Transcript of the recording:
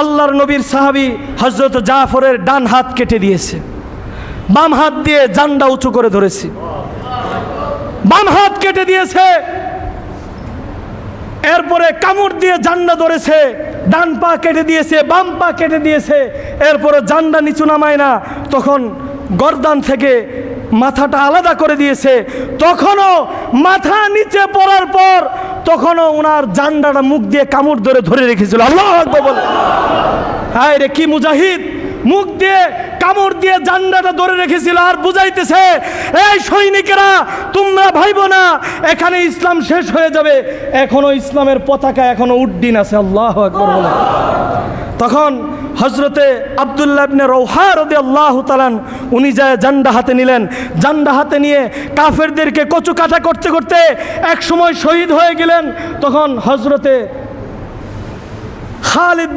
আল্লাহর নবীর সাহাবী হযরত জাফরের ডান হাত কেটে দিয়েছে, বাম হাত দিয়ে জান্ডা উঁচু করে ধরেছে, বাম হাত কেটে দিয়েছে। এরপরে কামড় দিয়ে জান্ডা ধরেছে, ডান পা কেটে দিয়েছে, বাম পা কেটে দিয়েছে। এরপরে জান্ডা নিচু নামায় না, তখন গর্দান থেকে মাথাটা আলাদা করে দিয়েছে। তখনও মাথা নিচে পড়ার পর তখনও ওনার জান্ডাটা মুখ দিয়ে কামড় ধরে রেখেছিল। আল্লাহু আকবার বলে, হায় রে কি মুজাহিদ! মুখ দিয়ে কামড় দিয়ে জান্ডাটা ধরে রেখেছিল আর বুঝাইতেছে, এই সৈনিকেরা তোমরা ভাইবো না এখানে ইসলাম শেষ হয়ে যাবে, এখনো ইসলামের পতাকা এখনো উড্ডীন আছে। আল্লাহু আকবার বলে। তখন হযরতে আব্দুল্লাহ ইবনে রওহা রাদিয়াল্লাহু তাআলা উনি যায় জান্ডা হাতে নিলেন। জান্ডা হাতে নিয়ে কাফেরদেরকে কচু কাটা করতে করতে এক সময় শহীদ হয়ে গেলেন। তখন হযরতে খালিদ